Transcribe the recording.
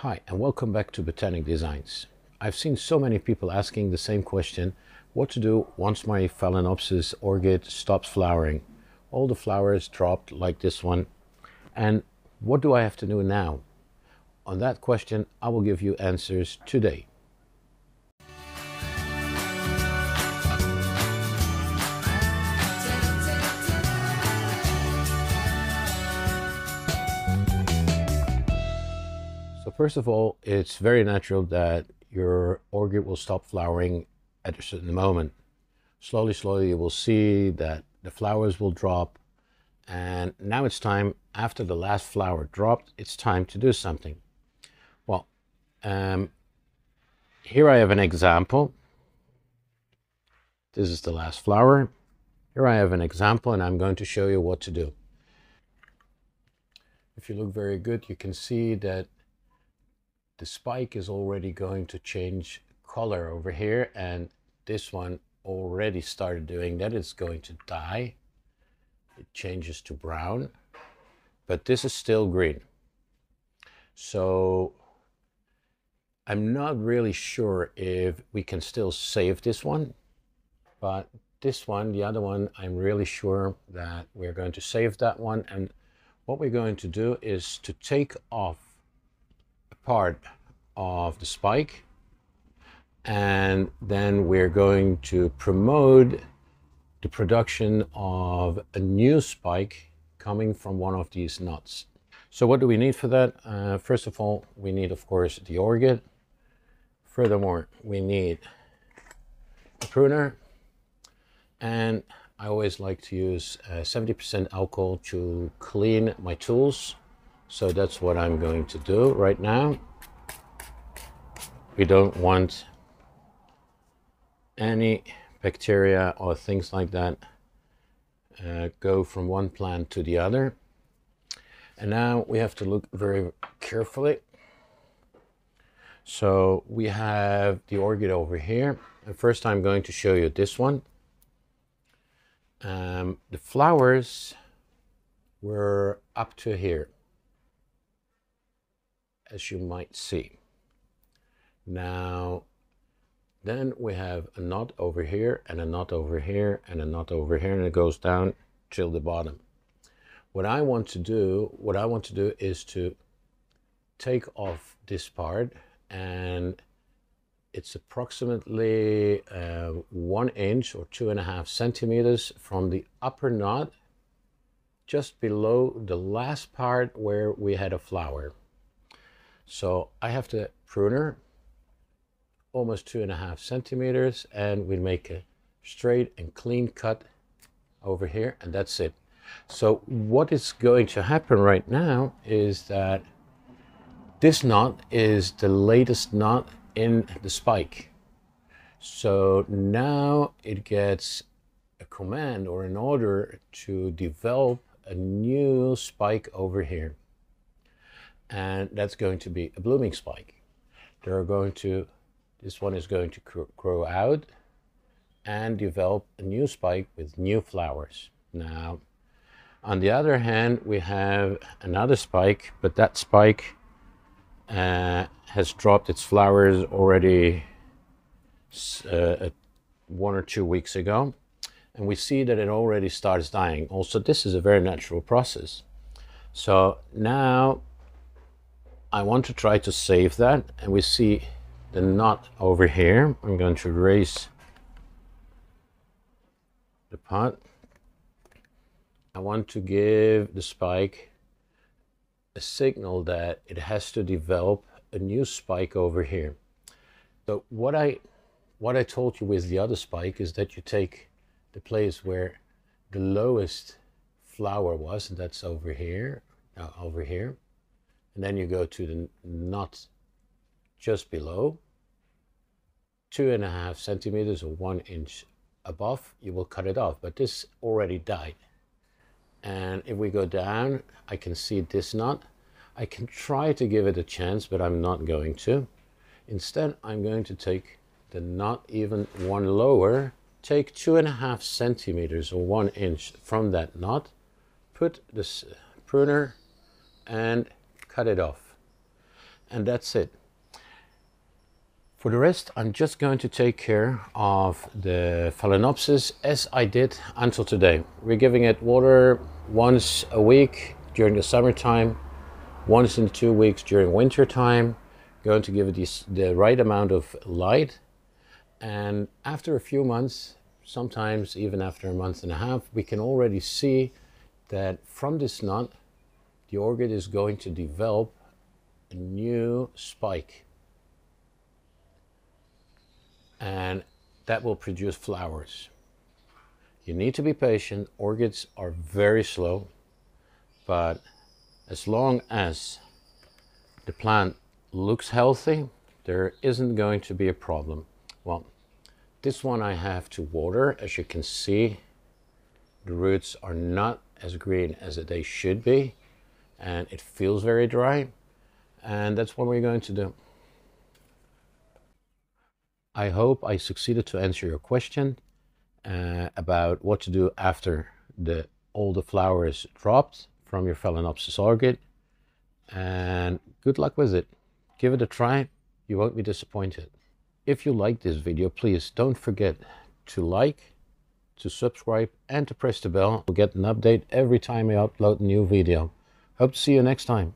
Hi, and welcome back to Botanic Designs. I've seen so many people asking the same question: what to do once my Phalaenopsis orchid stops flowering? All the flowers dropped like this one, and what do I have to do now? On that question, I will give you answers today. So first of all, it's very natural that your orchid will stop flowering at a certain moment. Slowly, you will see that the flowers will drop. And now it's time, after the last flower dropped, it's time to do something. Well, here I have an example. This is the last flower. Here I have an example, and I'm going to show you what to do. If you look very good, you can see that the spike is already going to change color over here, and this one already started doing that. It's going to die. It changes to brown, but this is still green. So I'm not really sure if we can still save this one, but this one, the other one, I'm really sure that we're going to save that one. And what we're going to do is to take off a part of the spike, and then we're going to promote the production of a new spike coming from one of these nuts. So what do we need for that? First of all, we need, of course, the orchid. Furthermore, we need a pruner, and I always like to use 70% alcohol to clean my tools. So that's what I'm going to do right now. We don't want any bacteria or things like that go from one plant to the other. And now we have to look very carefully. So we have the orchid over here, and first I'm going to show you this one. The flowers were up to here, as you might see. Now then we have a knot over here, and a knot over here, and a knot over here, and it goes down till the bottom. What I want to do is to take off this part, and it's approximately 1 inch or 2.5 centimeters from the upper knot, just below the last part where we had a flower. So I have the pruner, almost 2.5 centimeters, and we make a straight and clean cut over here, and that's it. So what is going to happen right now is that this knot is the latest knot in the spike. So now it gets a command or an order to develop a new spike over here, and that's going to be a blooming spike. This one is going to grow out and develop a new spike with new flowers. Now, on the other hand, we have another spike, but that spike has dropped its flowers already 1 or 2 weeks ago. And we see that it already starts dying. Also, this is a very natural process. So now I want to try to save that, and we see the knot over here. I'm going to raise the pot. I want to give the spike a signal that it has to develop a new spike over here. So what I told you with the other spike is that you take the place where the lowest flower was, and that's over here, and then you go to the knot just below, 2.5 centimeters or 1 inch above, you will cut it off, but this already died. And if we go down, I can see this knot. I can try to give it a chance, but I'm not going to. Instead, I'm going to take the knot even one lower, take 2.5 centimeters or 1 inch from that knot, put this pruner and cut it off. and that's it. For the rest, I'm just going to take care of the Phalaenopsis as I did until today. We're giving it water once a week during the summertime, once in 2 weeks during winter time. Going to give it the right amount of light, and after a few months, sometimes even after a month and a half, we can already see that from this knot the orchid is going to develop a new spike, and that will produce flowers. You need to be patient. Orchids are very slow, but as long as the plant looks healthy, there isn't going to be a problem. Well, this one I have to water. As you can see, the roots are not as green as they should be, and it feels very dry, and that's what we're going to do. I hope I succeeded to answer your question about what to do after all the flowers dropped from your Phalaenopsis orchid, and good luck with it. Give it a try, you won't be disappointed. If you like this video, please don't forget to like, to subscribe, and to press the bell. You'll get an update every time I upload a new video. Hope to see you next time.